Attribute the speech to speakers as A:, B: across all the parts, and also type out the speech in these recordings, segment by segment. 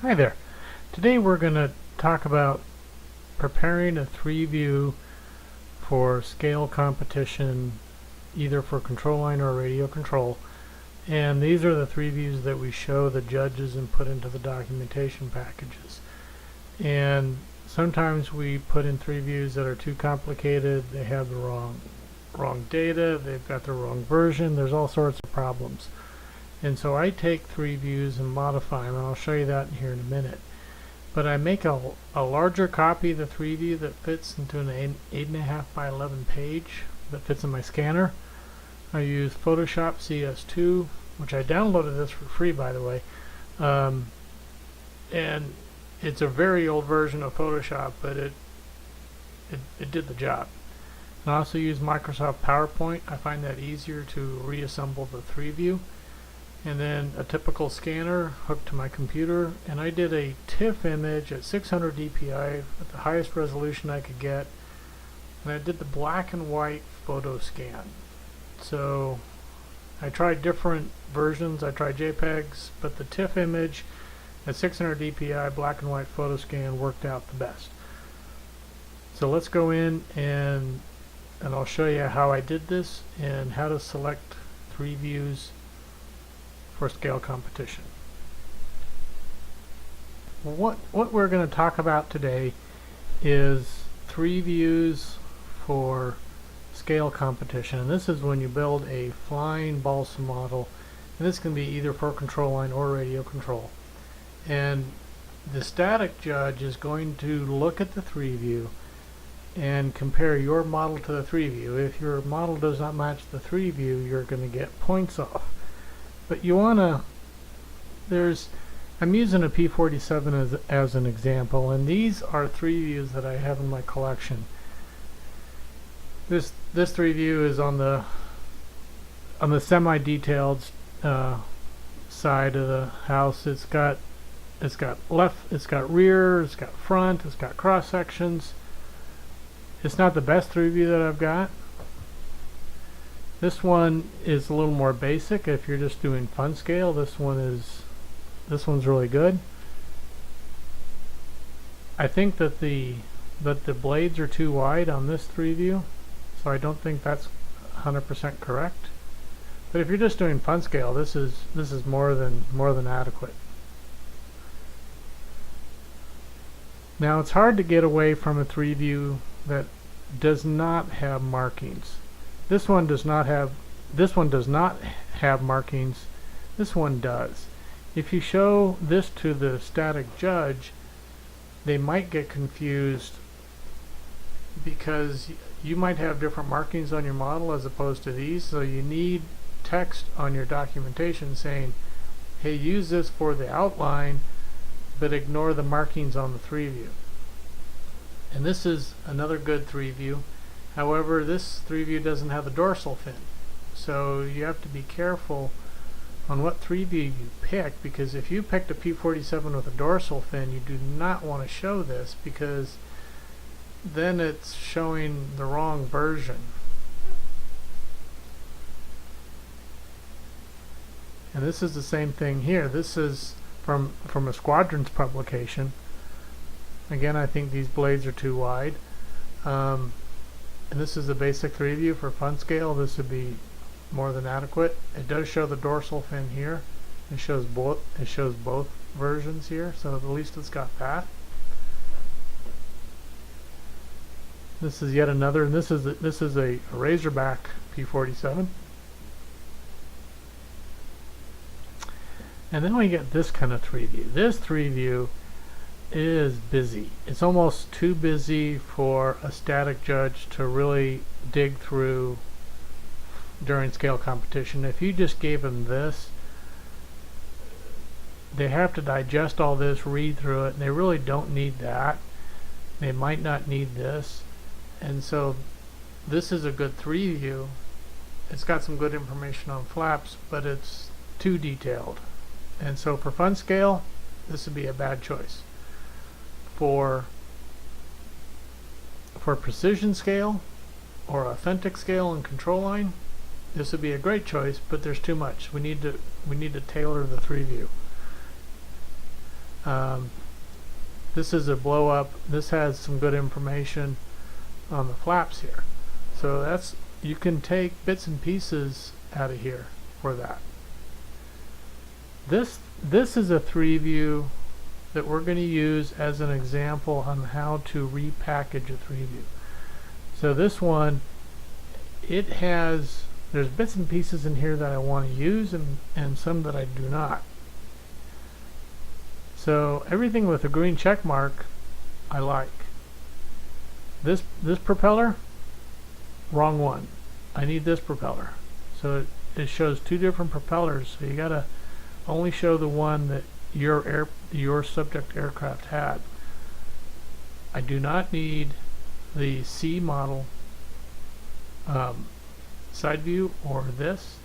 A: Hi there. Today we're going to talk about preparing a 3-view for scale competition, either for control line or radio control. And these are the 3 views that we show the judges and put into the documentation packages. And sometimes we put in 3 views that are too complicated. They have the wrong data, they've got the wrong version, there's all sorts of problems. And so I take 3 views and modify them, and I'll show you that here in a minute. But I make a larger copy of the 3 view that fits into an 8.5 by 11 page that fits in my scanner. I use Photoshop CS2, which I downloaded this for free, by the way. And it's a very old version of Photoshop, but it did the job. And I also use Microsoft PowerPoint. I find that easier to reassemble the 3 view. And then a typical scanner hooked to my computer, and I did a TIFF image at 600 dpi at the highest resolution I could get, and I did the black and white photo scan. So I tried different versions. I tried JPEGs, but the TIFF image at 600 dpi black and white photo scan worked out the best. So let's go in and I'll show you how I did this and how to select 3 views for scale competition. What we're going to talk about today is 3 views for scale competition, and this is when you build a flying balsa model, and this can be either for control line or radio control. And the static judge is going to look at the 3 view and compare your model to the 3 view. If your model does not match the 3 view, you're going to get points off. But you want to, I'm using a P47 as an example, and these are 3 views that I have in my collection. This 3 view is on the semi-detailed side of the house. It's got left, it's got rear, it's got front, it's got cross sections. It's not the best 3 view that I've got. This one is a little more basic. If you're just doing fun scale, this one's really good. I think that the blades are too wide on this 3 view, so I don't think that's 100% correct. But if you're just doing fun scale, this is more than adequate. Now it's hard to get away from a 3 view that does not have markings. This one does not have markings. This one does. If you show this to the static judge, they might get confused because you might have different markings on your model as opposed to these, so you need text on your documentation saying, hey, use this for the outline, but ignore the markings on the 3 view. And this is another good 3 view. However, this 3 view doesn't have a dorsal fin, so you have to be careful on what 3 view you pick, because if you picked a P47 with a dorsal fin, you do not want to show this, because then it's showing the wrong version. And this is the same thing here. This is from a Squadrons publication. Again, I think these blades are too wide. And this is the basic 3 view for fun scale. This would be more than adequate. It does show the dorsal fin here. It shows both versions here, so at least it's got that. This is yet another, and this is a Razorback P47. And then we get this kind of 3 view. This 3 view is busy. It's almost too busy for a static judge to really dig through during scale competition. If you just gave them this, they have to digest all this, read through it, and they really don't need that. They might not need this. And so this is a good 3 view. It's got some good information on flaps, but it's too detailed. And so for fun scale, this would be a bad choice. For precision scale or authentic scale and control line, this would be a great choice, but there's too much. We need to tailor the 3 view. This is a blow up. This has some good information on the flaps here. So that's, you can take bits and pieces out of here for that. This is a 3-view that we're going to use as an example on how to repackage a 3-view. So this one, there's bits and pieces in here that I want to use and some that I do not. So everything with a green check mark I like. This propeller, wrong one. I need this propeller. So it shows two different propellers, so you gotta only show the one that your subject aircraft had. I do not need the C model side view or this.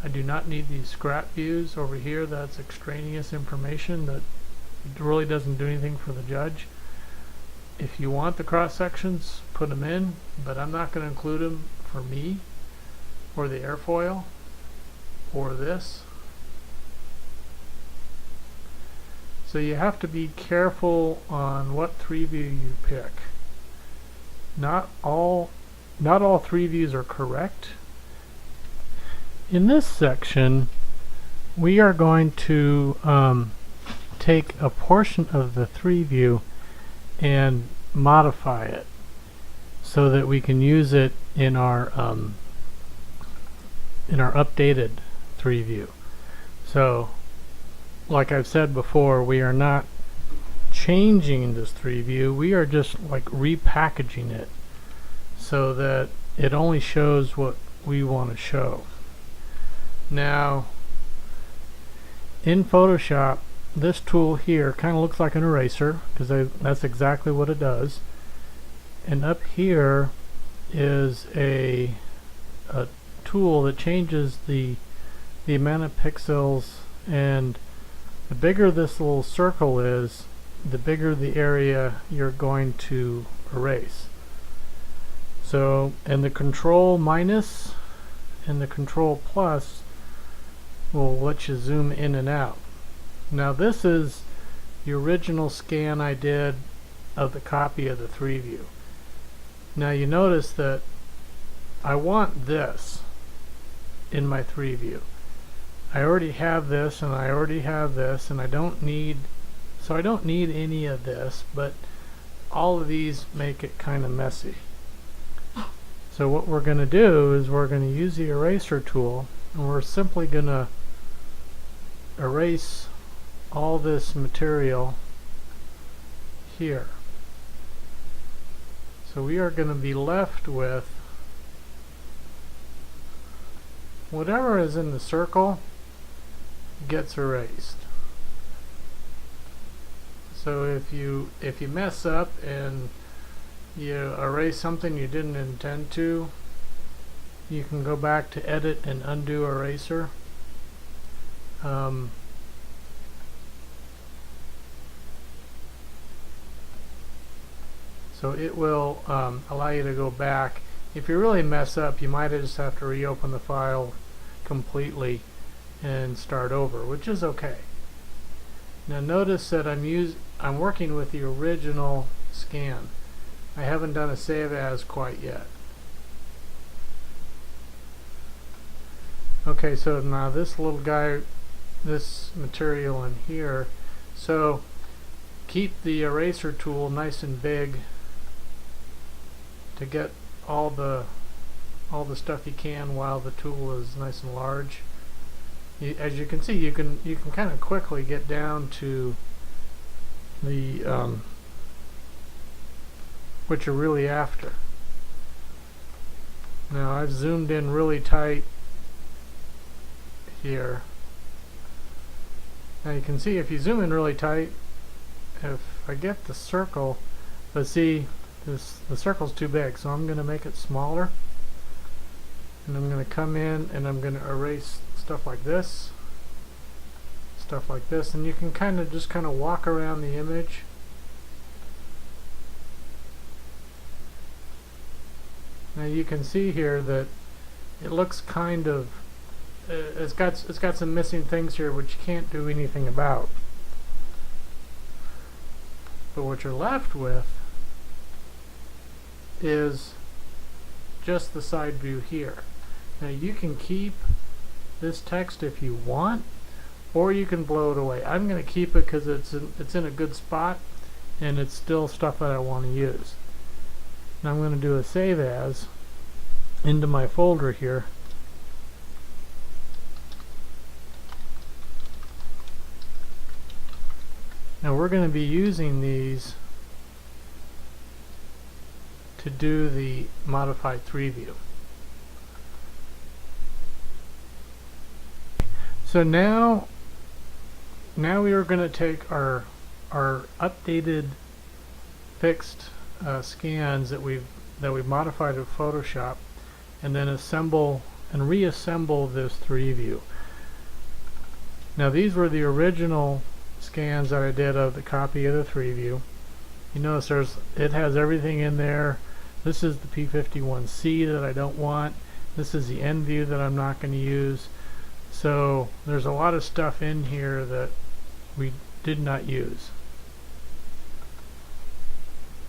A: I do not need these scrap views over here. That's extraneous information that really doesn't do anything for the judge. If you want the cross sections, put them in, but I'm not going to include them for me or the airfoil or this. So you have to be careful on what 3-view you pick. Not all 3-views are correct. In this section, we are going to take a portion of the 3-view and modify it so that we can use it in our updated 3-view. So, like I've said before, we are not changing this 3-view. We are just like repackaging it so that it only shows what we want to show. Now, in Photoshop, this tool here kind of looks like an eraser because that's exactly what it does. And up here is a tool that changes the amount of pixels, and the bigger this little circle is, the bigger the area you're going to erase. So, and the control minus and the control plus will let you zoom in and out. Now this is the original scan I did of the copy of the 3-view. Now you notice that I want this in my 3-view. I already have this and I already have this, and I don't need any of this, but all of these make it kind of messy. So what we're going to do is we're going to use the eraser tool, and we're simply going to erase all this material here. So we are going to be left with whatever is in the circle gets erased. So if you mess up and you erase something you didn't intend to, you can go back to edit and undo eraser. So it will allow you to go back. If you really mess up, you might just have to reopen the file completely and start over, which is okay. Now notice that I'm working with the original scan. I haven't done a save as quite yet. Okay, so now this little guy, this material in here, so keep the eraser tool nice and big to get all the stuff you can while the tool is nice and large. As you can see, you can kind of quickly get down to the what you're really after. Now I've zoomed in really tight here. Now you can see if you zoom in really tight, if I get the circle, but see the circle's too big, so I'm going to make it smaller, and I'm going to come in and I'm going to erase stuff like this, and you can kind of walk around the image. Now you can see here that it looks kind of it's got some missing things here which you can't do anything about. But what you're left with is just the side view here. Now you can keep this text if you want, or you can blow it away. I'm going to keep it because it's in a good spot and it's still stuff that I want to use. Now I'm going to do a save as into my folder here. Now we're going to be using these to do the modified 3 view. So now we are going to take our updated fixed scans that we've modified in Photoshop, and then assemble and reassemble this 3 view. Now these were the original scans that I did of the copy of the 3 view. You notice it has everything in there. This is the P51C that I don't want. This is the end view that I'm not going to use. So there's a lot of stuff in here that we did not use.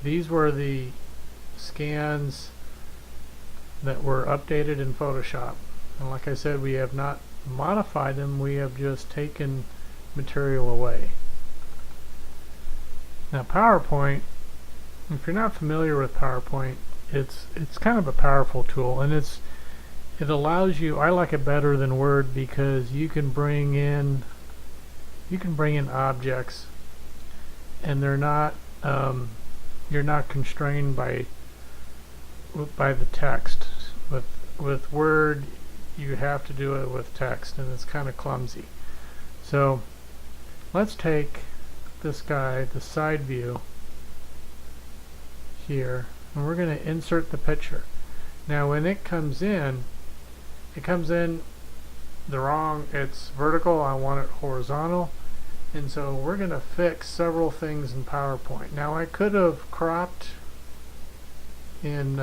A: These were the scans that were updated in Photoshop. And like I said, we have not modified them, we have just taken material away. Now PowerPoint, if you're not familiar with PowerPoint, it's kind of a powerful tool, and it allows you, I like it better than Word because you can bring in objects and they're not you're not constrained by the text. With Word you have to do it with text, and it's kind of clumsy. So let's take this guy, the side view here, and we're going to insert the picture. Now when it comes in the wrong, it's vertical, I want it horizontal, and so we're going to fix several things in PowerPoint. Now I could have cropped in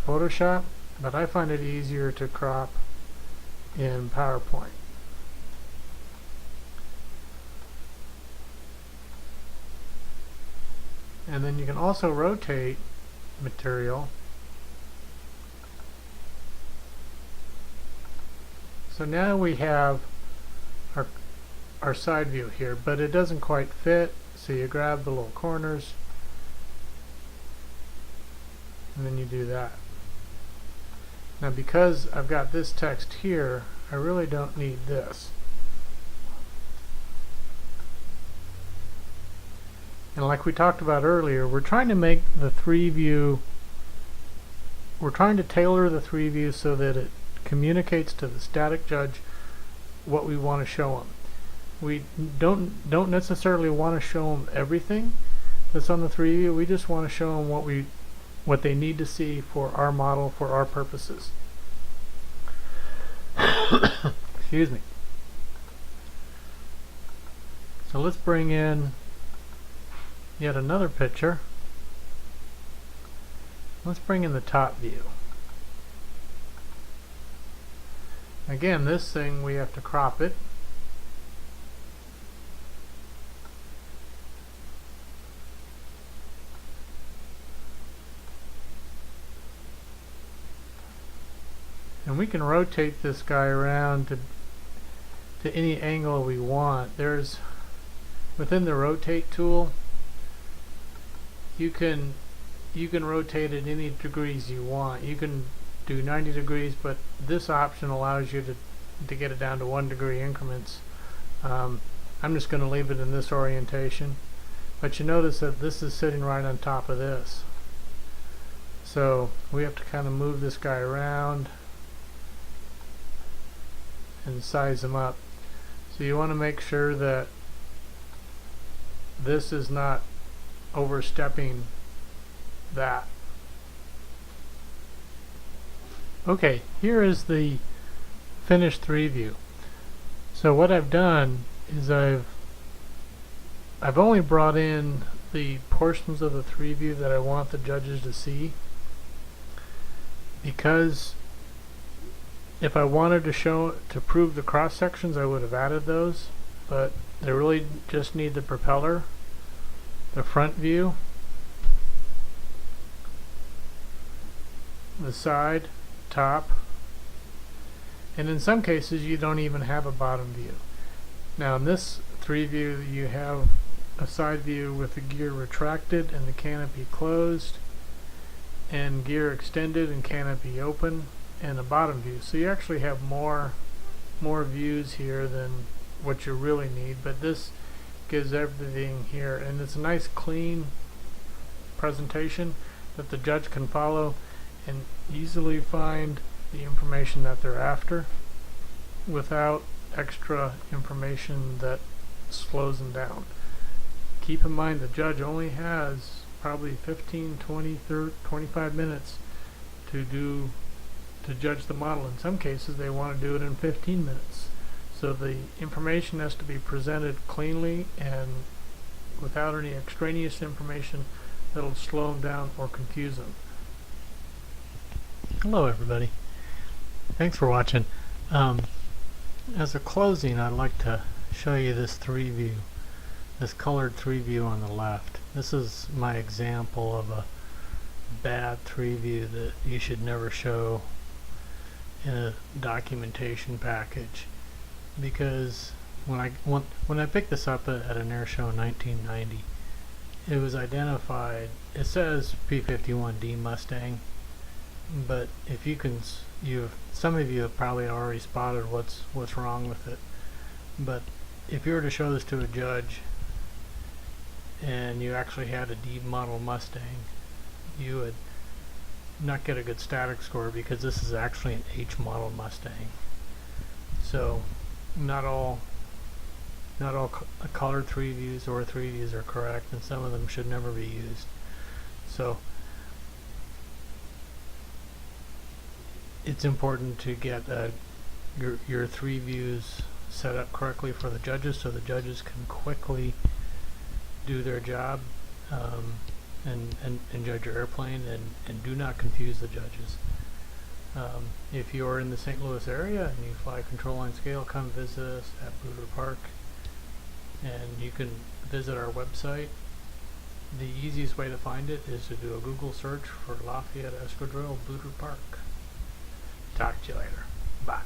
A: Photoshop, but I find it easier to crop in PowerPoint. And then you can also rotate material. So now we have our side view here, but it doesn't quite fit, so you grab the little corners and then you do that. Now because I've got this text here, I really don't need this. And like we talked about earlier, we're trying to make the 3 view, we're trying to tailor the 3 view so that it communicates to the static judge what we want to show them. We don't necessarily want to show them everything that's on the 3 view. We just want to show them what they need to see for our model, for our purposes. Excuse me. So let's bring in yet another picture. Let's bring in the top view. Again, this thing we have to crop it. And we can rotate this guy around to any angle we want. There's, within the rotate tool, you can rotate it any degrees you want. You can do 90 degrees, but this option allows you to get it down to 1 degree increments. I'm just going to leave it in this orientation, but you notice that this is sitting right on top of this. So we have to kind of move this guy around and size him up. So you want to make sure that this is not overstepping that. Okay, here is the finished 3 view. So what I've done is I've only brought in the portions of the 3 view that I want the judges to see, because if I wanted to prove the cross sections, I would have added those, but I really just need the propeller. the front view, the side, top, and in some cases you don't even have a bottom view. Now in this 3 view you have a side view with the gear retracted and the canopy closed, and gear extended and canopy open, and a bottom view. So you actually have more views here than what you really need, but this gives everything here, and it's a nice clean presentation that the judge can follow and easily find the information that they're after without extra information that slows them down. Keep in mind the judge only has probably 15, 20, 30, 25 minutes to judge the model. In some cases they want to do it in 15 minutes. So the information has to be presented cleanly and without any extraneous information that'll slow them down or confuse them. Hello everybody. Thanks for watching. As a closing, I'd like to show you this 3 view, this colored 3 view on the left. This is my example of a bad 3 view that you should never show in a documentation package, because when I picked this up at an air show in 1990, it was identified. It says P-51D Mustang, but if you can, some of you have probably already spotted what's wrong with it. But if you were to show this to a judge and you actually had a D model Mustang, you would not get a good static score, because this is actually an H model Mustang. So not all colored 3 views or 3 views are correct, and some of them should never be used. So it's important to get your 3 views set up correctly for the judges, so the judges can quickly do their job and judge your airplane, and do not confuse the judges. If you're in the St. Louis area and you fly control line scale, come visit us at Booter Park, and you can visit our website. The easiest way to find it is to do a Google search for Lafayette Escadrille Booter Park. Talk to you later. Bye.